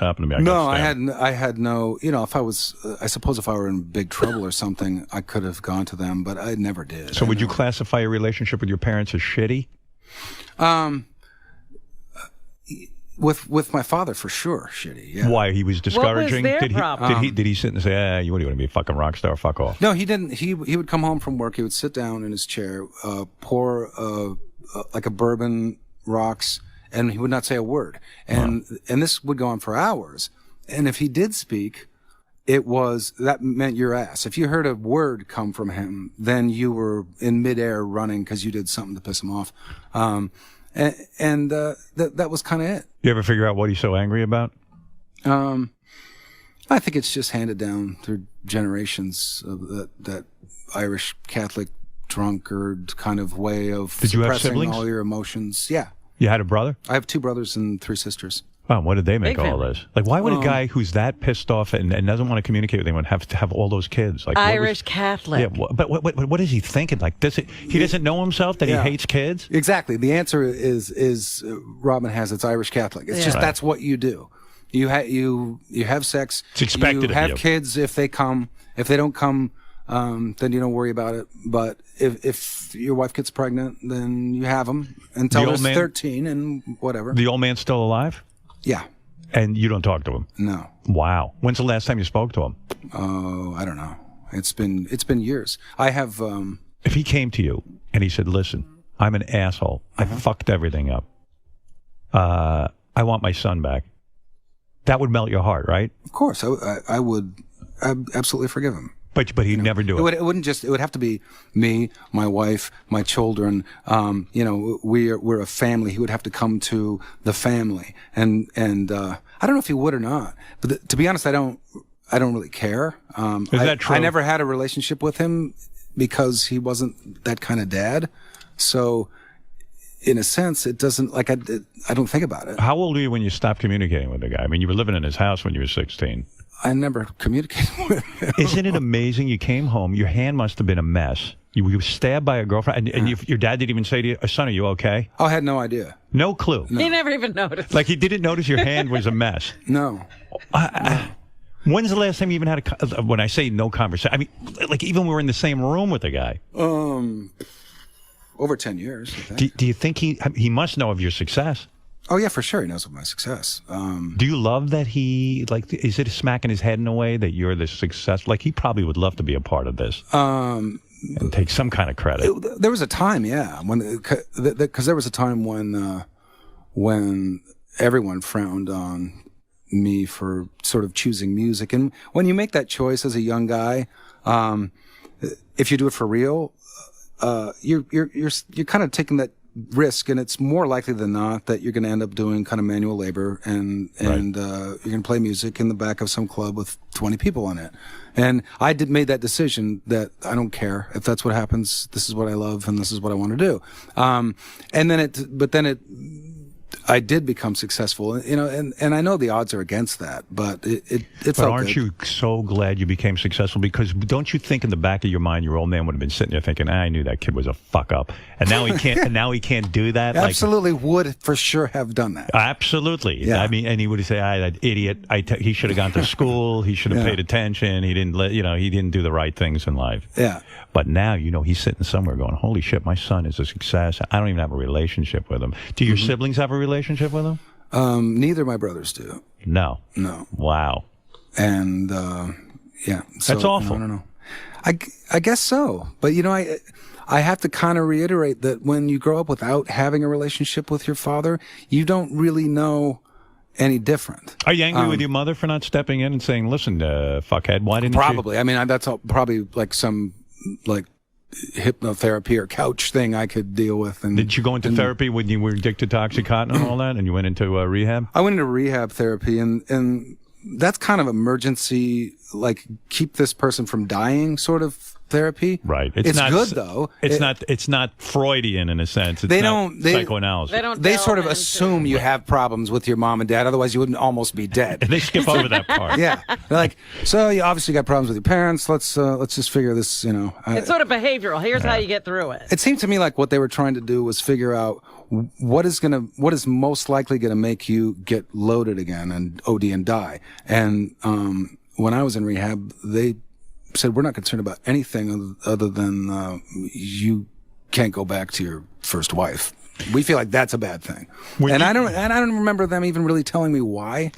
happen to me. I had no, if I was, I suppose if I were in big trouble or something, I could have gone to them, but I never did. So would you classify your relationship with your parents as shitty? With my father, for sure, shitty. Yeah. Why? He was discouraging? What was their problem? Did he sit and say, what do you want to be, a fucking rock star? Fuck off. No, he didn't. He would come home from work. He would sit down in his chair, pour like a bourbon rocks, and he would not say a word. And this would go on for hours. And if he did speak, that meant your ass. If you heard a word come from him, then you were in midair running because you did something to piss him off. That was kind of it. You ever figure out what he's so angry about? I think it's just handed down through generations of that Irish Catholic drunkard kind of way of suppressing all your emotions. Yeah. You had a brother? I have 2 brothers and 3 sisters. Wow, what did they make Big all family. this? Like, why would a guy who's that pissed off and doesn't want to communicate with anyone have to have all those kids? Like Irish Catholic. Yeah, but what is he thinking? Like, he doesn't know himself that he hates kids? Exactly. The answer is Robin has it's Irish Catholic. It's just that's what you do. You have sex. It's expected You of have you. kids. If they come, if they don't come, then you don't worry about it. But if your wife gets pregnant, then you have them until they're 13 and whatever. The old man's still alive? Yeah. And you don't talk to him? No. Wow. When's the last time you spoke to him? Oh, I don't know. It's been years. I have. If he came to you and he said, "Listen, I'm an asshole. I fucked everything up. I want my son back." That would melt your heart, right? Of course, I would absolutely forgive him. But he'd never do it. It wouldn't just. It would have to be me, my wife, my children. We're a family. He would have to come to the family, and I don't know if he would or not. But to be honest, I don't really care. Is that true? I never had a relationship with him because he wasn't that kind of dad. So, in a sense, it doesn't I don't think about it. How old were you when you stopped communicating with the guy? I mean, you were living in his house when you were 16. I never communicated with him. Isn't it amazing? You came home, your hand must have been a mess. You were stabbed by a girlfriend, and your dad didn't even say to you, "Son, are you okay?" I had no idea. No clue. No. He never even noticed. Like, he didn't notice your hand was a mess. No. When's the last time you even had when I say no conversation, I mean, like, even when we were in the same room with the guy? Over 10 years. I think. Do you think he must know of your success? Oh, yeah, for sure. He knows of my success. Do you love that he, like, is it smacking his head in a way that you're the success? Like, he probably would love to be a part of this and take some kind of credit. There was a time, yeah, because there was a time when everyone frowned on me for sort of choosing music. And when you make that choice as a young guy, if you do it for real, you're kind of taking that risk, and it's more likely than not that you're going to end up doing kind of manual labor, and you're going to play music in the back of some club with 20 people in it. And I made that decision that I don't care if that's what happens. This is what I love, and this is what I want to do. I did become successful, and I know the odds are against that, but it felt But aren't good. you so glad you became successful? Because don't you think in the back of your mind, your old man would have been sitting there thinking, I knew that kid was a fuck up, and now he can't, and now he can't do that. Absolutely would for sure have done that. Absolutely. Yeah. I mean, and he would say, that idiot. He should have gone to school. He should have paid attention. He didn't he didn't do the right things in life. Yeah. But now, he's sitting somewhere going, holy shit, my son is a success. I don't even have a relationship with him. Do your siblings have a relationship with him? Neither of my brothers do. No. Wow. And yeah, so, that's awful. I don't know. I guess so, but I have to kind of reiterate that when you grow up without having a relationship with your father, you don't really know any different. Are you angry with your mother for not stepping in and saying, "Listen, fuckhead, why didn't probably? I mean, that's probably like some hypnotherapy or couch thing I could deal with. And did you go into therapy when you were addicted to OxyContin and all that, and you went into rehab? I went into rehab therapy, and that's kind of emergency, like keep this person from dying sort of therapy. Right. It's not, good though. It's not Freudian in a sense. It's They not don't- they- psychoanalysis. They sort of assume you have problems with your mom and dad, otherwise you wouldn't almost be dead. They skip over that part. Yeah, they're like, so you obviously got problems with your parents. Let's just figure this. It's sort of behavioral. Here's how you get through it. It seemed to me like what they were trying to do was figure out what is most likely gonna make you get loaded again and OD and die. And when I was in rehab, they said we're not concerned about anything other than you can't go back to your first wife. We feel like that's a bad thing. I don't remember them even really telling me why.